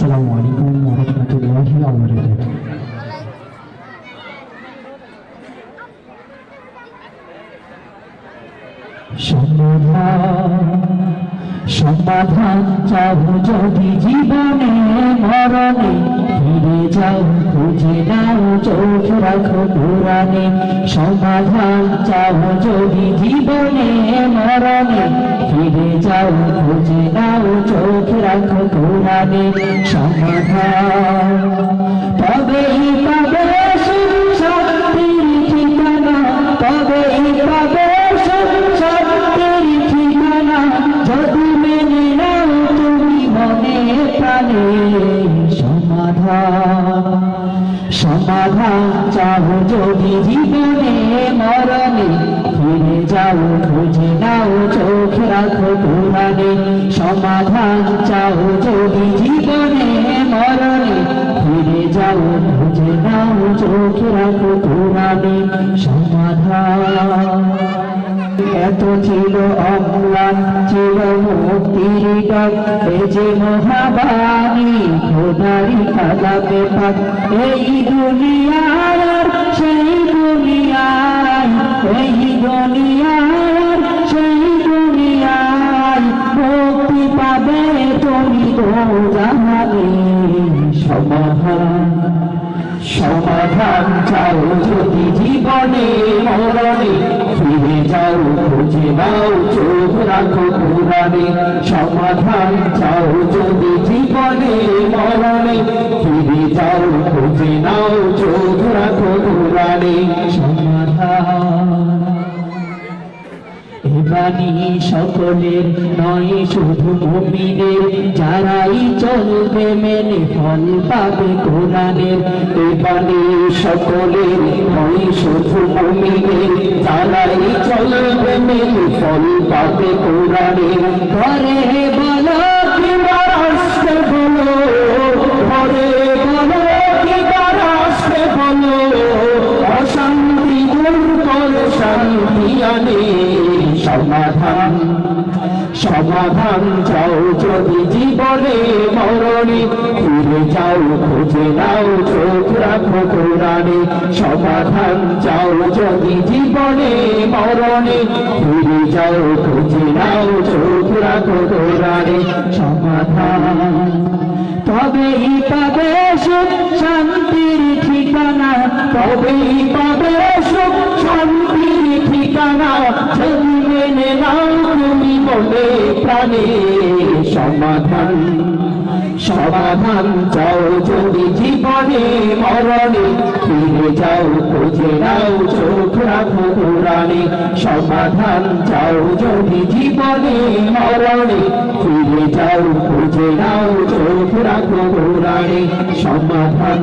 আসসালামু আলাইকুম ওয়া রাহমাতুল্লাহি ওয়া বারাকাতুহু। সমাধান চাও যদি জীবনে মরণে, ফিরে যাও খুঁজে নাও চোখ রাখো কোরআনে। সমাধান চাও যদি জীবনে মরণে, ফিরে যাও খুঁজে নাও চোখ রাখো কোরআনে। সমাধান তবেই পাবে শান্তির ঠিকানা, তবেই পাবে শান্তির ঠিকানা, যদি মেনে নাও তুমি মনে প্রাণে। সমাধান চাও যদি জীবনে মরণে, ফিরে যাও খুঁজে নাও চোখ রাখো কোরআনে। সমাধান চাও যদি জীবনে মরণে, ফিরে যাও খুঁজে নাও চোখ রাখো কোরআনে। সমাধান এত ছিল অম্লান, ছিল মুক্তির ডাক, এ যে মহাবাণী খোদারি কালামে পাক। এই দুনিয়ার সেই দুনিয়ায়, এই দুনিয়ার সেই দুনিয়ায়, মুক্তি পাবে তুমি তো জাহানে। সমাধান চাও যদি জীবনে মরণে, ফিরে যাও খুঁজে নাও চোখ রাখো কোরআনে। সমাধান চাও যদি জীবনে মরণে, ফিরে যাও খুঁজে নাও চোখ রাখো কোরআনে। সমাধান এ বাণী সকলের নয় শুধু মুমিনের, যারাই চলবে মেনে ফল পাবে কোরআনের। এ বাণী সকলের নয় শুধু মুমিনের, যারাই চলবে মেনে ফল পাবে কোরআনের। ঘরে বলো কিংবা রাষ্ট্রে বলো, ঘরে বলো কিংবা রাষ্ট্রে বলো, অশান্তি দূর করে শান্তি আনে। সমাধান চাও যদি জীবনে মরণে, ফিরে যাও খুঁজে নাও চোখ রাখো কোরআনে। সমাধান চাও যদি জীবনে মরণে, ফিরে যাও খুঁজে নাও চোখ রাখো কোরআনে। সমাধান তবেই পাবে সুখ শান্তির ঠিকানা, তবেই পাবে সুখ শান্তির ঠিকানা, যদি মেনে নাও তুমি মনে প্রাণে। সমাধান চাও যদি জীবনে মরণে, ফিরে যাও খুঁজে নাও চোখ রাখো কোরআনে। সমাধান চাও যদি জীবনে মরণে, ফিরে যাও খুঁজে নাও চোখ রাখো কোরআনে। সমাধান